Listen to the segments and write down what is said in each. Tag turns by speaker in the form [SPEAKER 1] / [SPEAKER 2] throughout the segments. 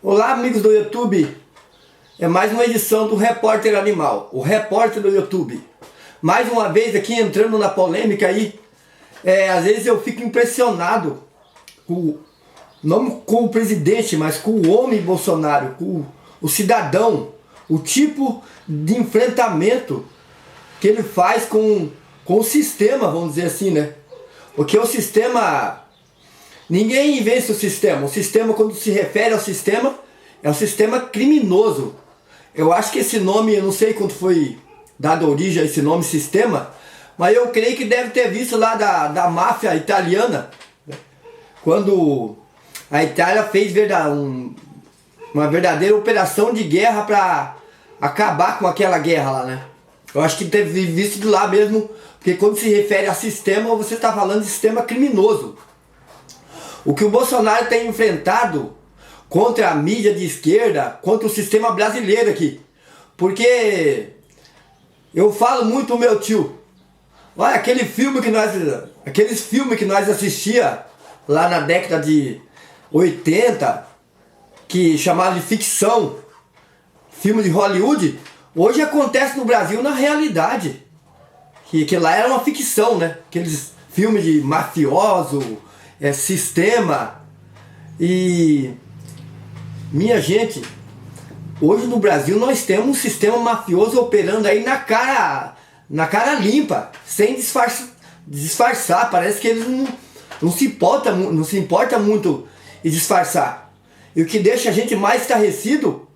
[SPEAKER 1] Olá, amigos do YouTube. É mais uma edição do Repórter Animal, o repórter do YouTube. Mais uma vez aqui entrando na polêmica aí. Às vezes eu fico impressionado não com o presidente, mas com o homem Bolsonaro, com o cidadão, o tipo de enfrentamento que ele faz com o sistema, vamos dizer assim, né? Porque o sistema, ninguém vence o sistema. O sistema, quando se refere ao sistema, é um sistema criminoso. Eu acho que esse nome, eu não sei quando foi dado origem a esse nome sistema, mas eu creio que deve ter visto lá da máfia italiana, né? Quando a Itália fez uma verdadeira operação de guerra para acabar com aquela guerra lá, né? Eu acho que teve visto de lá mesmo, porque quando se refere a sistema, você está falando de sistema criminoso. O que o Bolsonaro tem enfrentado contra a mídia de esquerda, contra o sistema brasileiro aqui. Porque eu falo muito pro meu tio, olha, aqueles filmes que nós assistia lá na década de 80, que chamavam de ficção, filme de Hollywood, hoje acontece no Brasil na realidade. Que lá era uma ficção, né? Aqueles filmes de mafioso, sistema. E minha gente, hoje no Brasil nós temos um sistema mafioso operando aí na cara limpa, sem disfarçar. Parece que eles não se importa muito em disfarçar. E o que deixa a gente mais estarrecido,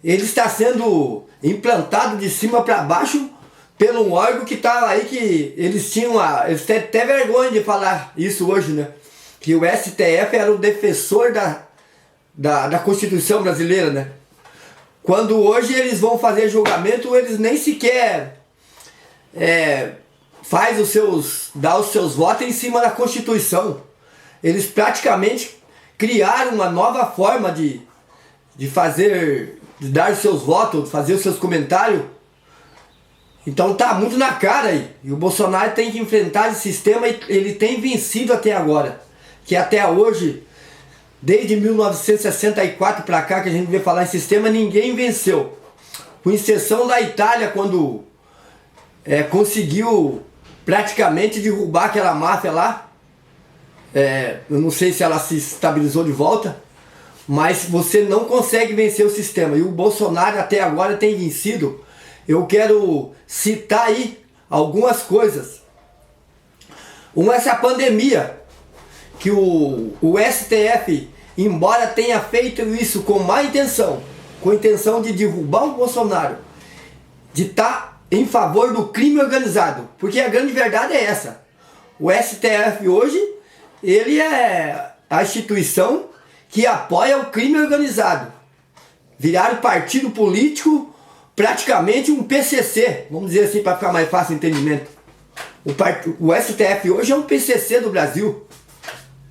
[SPEAKER 1] ele está sendo implantado de cima para baixo pelo órgão que estava aí, que eles têm até vergonha de falar isso hoje, né? Que o STF era o defensor da Constituição brasileira, né? Quando hoje eles vão fazer julgamento, eles nem sequer dá os seus votos em cima da Constituição. Eles praticamente criaram uma nova forma de dar os seus votos, fazer os seus comentários. Então tá muito na cara aí. E o Bolsonaro tem que enfrentar esse sistema e ele tem vencido até agora. Que até hoje, desde 1964 para cá, que a gente vê falar em sistema, ninguém venceu. Com exceção da Itália, quando conseguiu praticamente derrubar aquela máfia lá. Eu não sei se ela se estabilizou de volta, mas você não consegue vencer o sistema. E o Bolsonaro até agora tem vencido. Eu quero citar aí algumas coisas. Uma é essa pandemia, que o STF, embora tenha feito isso com má intenção, com a intenção de derrubar o Bolsonaro, de estar em favor do crime organizado, porque a grande verdade é essa. O STF hoje, ele é a instituição que apoia o crime organizado. Viraram partido político, praticamente um PCC, vamos dizer assim para ficar mais fácil o entendimento. O STF hoje é um PCC do Brasil.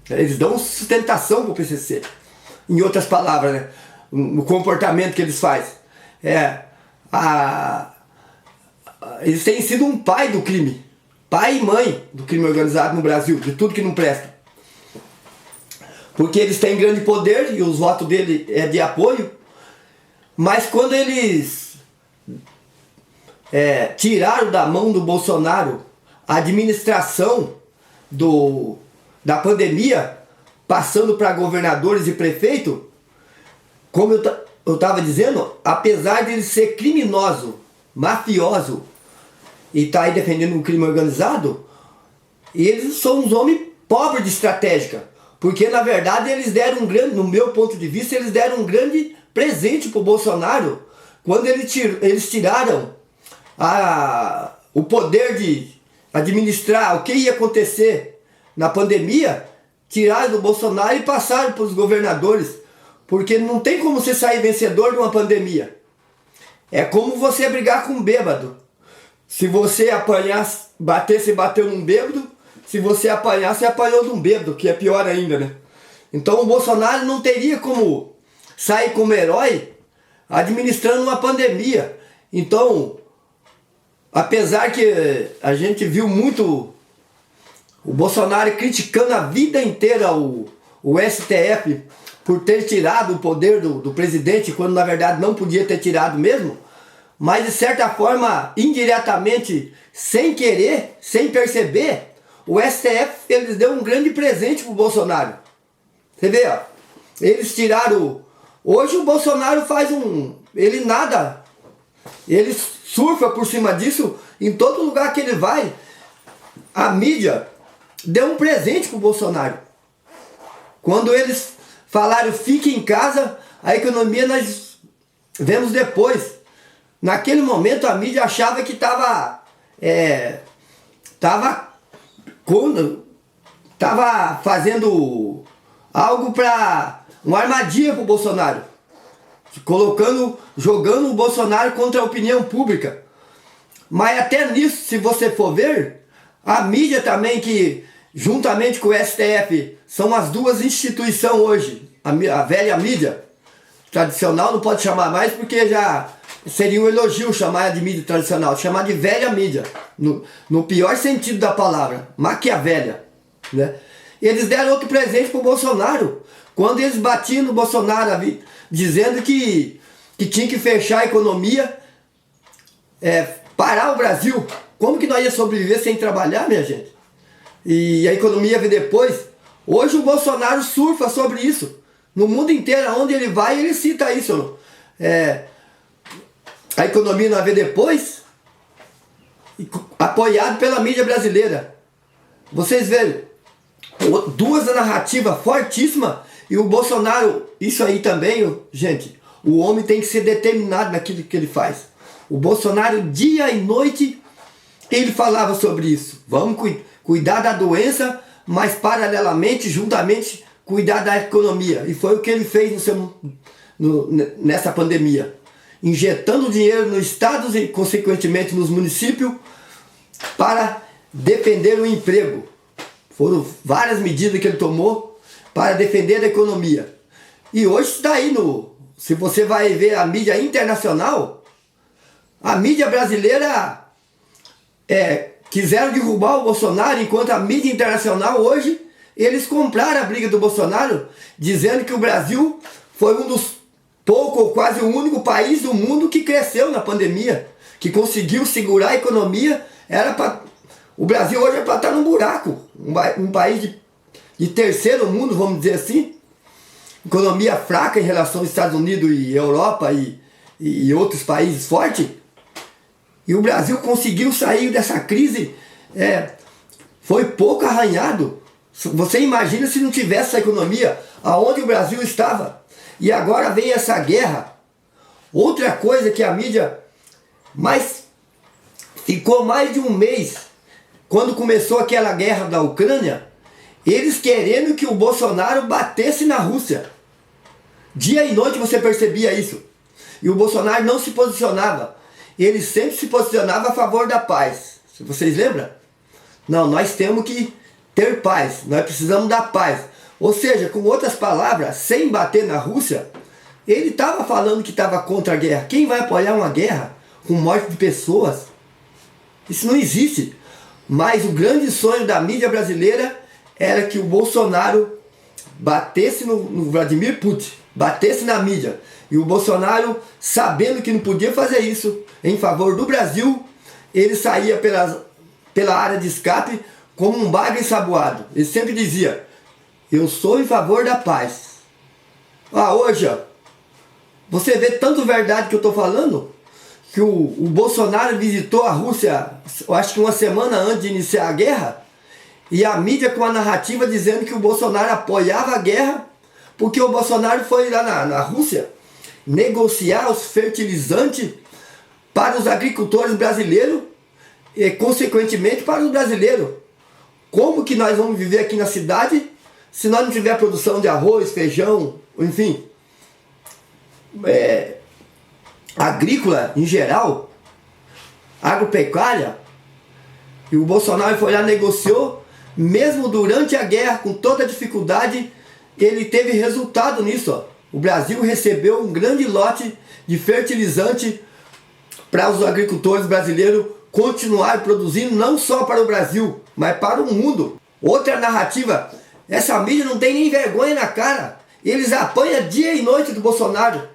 [SPEAKER 1] Eles dão sustentação para o PCC. Em outras palavras, né? No comportamento que eles fazem. Eles têm sido um pai do crime. Pai e mãe do crime organizado no Brasil, de tudo que não presta. Porque eles têm grande poder e os votos dele é de apoio. Mas quando eles tiraram da mão do Bolsonaro a administração da pandemia, passando para governadores e prefeitos, como eu estava dizendo, apesar de ele ser criminoso, mafioso, e tá aí defendendo um crime organizado, eles são uns homens pobres de estratégia, porque na verdade eles deram no meu ponto de vista, eles deram um grande presente para o Bolsonaro, quando eles tiraram o poder de administrar o que ia acontecer na pandemia, tiraram do Bolsonaro e passaram para os governadores, porque não tem como você sair vencedor de uma pandemia. É como você brigar com um bêbado. Se você apanhar, você bateu num bêbado. Se você apanhar, você apanhou de um bêbado, que é pior ainda, né? Então o Bolsonaro não teria como sair como herói administrando uma pandemia. Então, apesar que a gente viu muito o Bolsonaro criticando a vida inteira o STF por ter tirado o poder do presidente, quando na verdade não podia ter tirado mesmo, mas de certa forma, indiretamente, sem querer, sem perceber, o STF eles deu um grande presente pro Bolsonaro. Você vê, ó, eles tiraram. Hoje o Bolsonaro faz ele nada, ele surfa por cima disso em todo lugar que ele vai. A mídia deu um presente pro Bolsonaro. Quando eles falaram fique em casa, a economia nós vemos depois. Naquele momento a mídia achava que estava fazendo algo para uma armadilha para o Bolsonaro, jogando o Bolsonaro contra a opinião pública. Mas até nisso, se você for ver, a mídia também, que juntamente com o STF são as duas instituições hoje, a velha mídia tradicional não pode chamar mais porque já seria um elogio chamar de mídia tradicional, chamar de velha mídia, no pior sentido da palavra, maquiavélia, né? Eles deram outro presente pro Bolsonaro, quando eles batiam no Bolsonaro, dizendo que tinha que fechar a economia, parar o Brasil. Como que nós ia sobreviver sem trabalhar, minha gente? E a economia veio depois. Hoje o Bolsonaro surfa sobre isso. No mundo inteiro, onde ele vai, ele cita isso. A economia não vai ver depois, apoiado pela mídia brasileira. Vocês veem, duas narrativas fortíssimas, e o Bolsonaro, isso aí também, gente, o homem tem que ser determinado naquilo que ele faz. O Bolsonaro, dia e noite, ele falava sobre isso. Vamos cuidar da doença, mas paralelamente, juntamente, cuidar da economia. E foi o que ele fez nessa pandemia. Injetando dinheiro nos estados e, consequentemente, nos municípios para defender o emprego. Foram várias medidas que ele tomou para defender a economia. E hoje está aí se você vai ver a mídia internacional, a mídia brasileira quiseram derrubar o Bolsonaro, enquanto a mídia internacional hoje, eles compraram a briga do Bolsonaro, dizendo que o Brasil foi um dos pouco ou quase o único país do mundo que cresceu na pandemia, que conseguiu segurar a economia. O Brasil hoje é para estar num buraco, um país de terceiro mundo, vamos dizer assim, economia fraca em relação aos Estados Unidos e Europa e outros países fortes. E o Brasil conseguiu sair dessa crise, foi pouco arranhado. Você imagina se não tivesse essa economia, aonde o Brasil estava. E agora vem essa guerra. Outra coisa que a mídia ficou mais de um mês, quando começou aquela guerra da Ucrânia, eles querendo que o Bolsonaro batesse na Rússia. Dia e noite você percebia isso. E o Bolsonaro não se posicionava. Ele sempre se posicionava a favor da paz. Se vocês lembram? Não, nós temos que ter paz. Nós precisamos da paz. Ou seja, com outras palavras, sem bater na Rússia, ele estava falando que estava contra a guerra. Quem vai apoiar uma guerra com morte de pessoas? Isso não existe. Mas o grande sonho da mídia brasileira era que o Bolsonaro batesse no Vladimir Putin, batesse na mídia. E o Bolsonaro, sabendo que não podia fazer isso em favor do Brasil, ele saía pela área de escape como um bagre ensaboado. Ele sempre dizia: eu sou em favor da paz. Hoje, você vê tanto verdade que eu estou falando, que o Bolsonaro visitou a Rússia, eu acho que uma semana antes de iniciar a guerra, e a mídia com a narrativa dizendo que o Bolsonaro apoiava a guerra, porque o Bolsonaro foi lá na Rússia negociar os fertilizantes para os agricultores brasileiros e, consequentemente, para os brasileiros. Como que nós vamos viver aqui na cidade se nós não tiver produção de arroz, feijão, enfim, agrícola em geral, agropecuária? E o Bolsonaro foi lá, negociou, mesmo durante a guerra, com toda a dificuldade, ele teve resultado nisso. O Brasil recebeu um grande lote de fertilizante para os agricultores brasileiros continuar produzindo, não só para o Brasil, mas para o mundo. Outra narrativa, essa mídia não tem nem vergonha na cara. eles apanham dia e noite do Bolsonaro.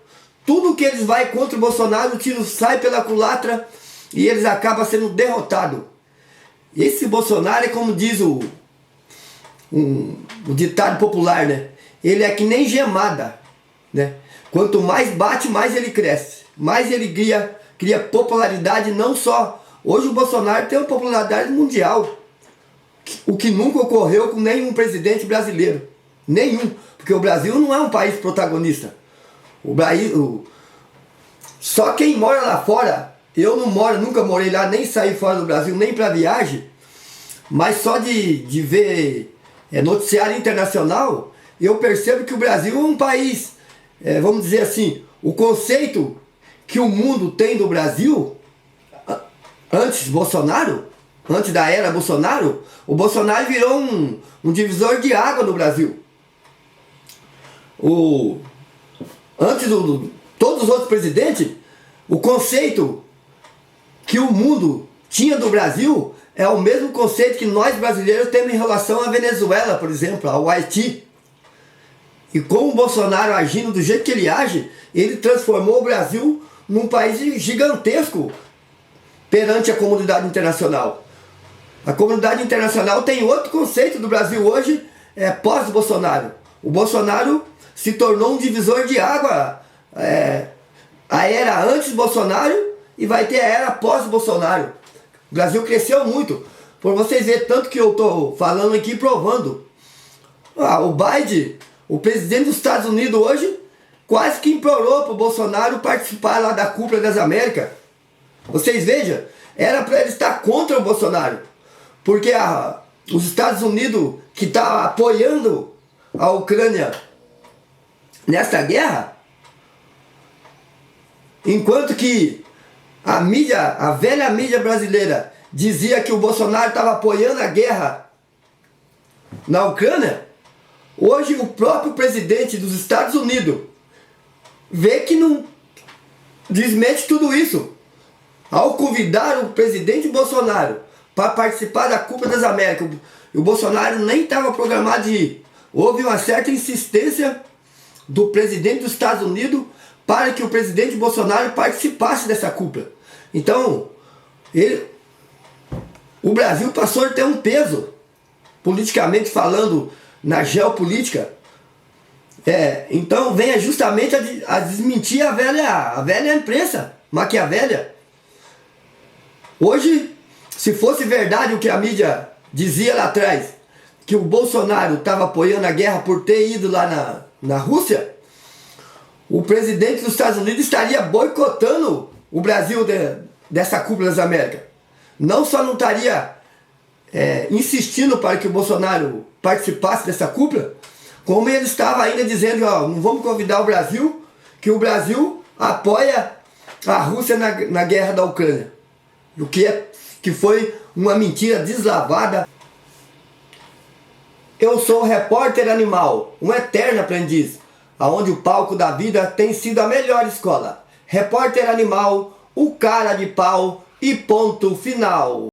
[SPEAKER 1] Tudo que eles vai contra o Bolsonaro, o tiro sai pela culatra e eles acabam sendo derrotados. Esse Bolsonaro é como diz o ditado popular, né? Ele é que nem gemada, né? Quanto mais bate, mais ele cresce. Mais ele cria popularidade, não só. Hoje o Bolsonaro tem uma popularidade mundial. O que nunca ocorreu com nenhum presidente brasileiro. Nenhum. Porque o Brasil não é um país protagonista. Só quem mora lá fora, eu não moro, nunca morei lá, nem saí fora do Brasil, nem para viagem, mas só de ver noticiário internacional, eu percebo que o Brasil é um país, vamos dizer assim, o conceito que o mundo tem do Brasil, antes Bolsonaro, antes da era Bolsonaro, o Bolsonaro virou um divisor de água no Brasil. Antes todos os outros presidentes, o conceito que o mundo tinha do Brasil é o mesmo conceito que nós brasileiros temos em relação à Venezuela, por exemplo, ao Haiti. E com o Bolsonaro agindo do jeito que ele age, ele transformou o Brasil num país gigantesco perante a comunidade internacional. A comunidade internacional tem outro conceito do Brasil hoje, pós-Bolsonaro. O Bolsonaro se tornou um divisor de água. A era antes Bolsonaro e vai ter a era pós-Bolsonaro. O Brasil cresceu muito. Por vocês verem tanto que eu estou falando aqui provando. O Biden, o presidente dos Estados Unidos hoje, quase que implorou para o Bolsonaro participar lá da Cúpula das Américas. Vocês vejam, era para ele estar contra o Bolsonaro. Porque os Estados Unidos, que está apoiando a Ucrânia nessa guerra, enquanto que a velha mídia brasileira dizia que o Bolsonaro estava apoiando a guerra na Ucrânia, hoje o próprio presidente dos Estados Unidos vê que não desmente tudo isso. Ao convidar o presidente Bolsonaro para participar da Cúpula das Américas, o Bolsonaro nem estava programado de ir. Houve uma certa insistência do presidente dos Estados Unidos para que o presidente Bolsonaro participasse dessa cúpula. Então, o Brasil passou a ter um peso, politicamente falando, na geopolítica. Então, venha justamente a desmentir a velha imprensa maquiavélia. Hoje, se fosse verdade o que a mídia dizia lá atrás, que o Bolsonaro estava apoiando a guerra por ter ido lá na Rússia, o presidente dos Estados Unidos estaria boicotando o Brasil dessa Cúpula das Américas. Não só não estaria insistindo para que o Bolsonaro participasse dessa cúpula, como ele estava ainda dizendo, não vamos convidar o Brasil, que o Brasil apoia a Rússia na guerra da Ucrânia. O que foi uma mentira deslavada. Eu sou o repórter animal, um eterno aprendiz, aonde o palco da vida tem sido a melhor escola. Repórter animal, o cara de pau e ponto final.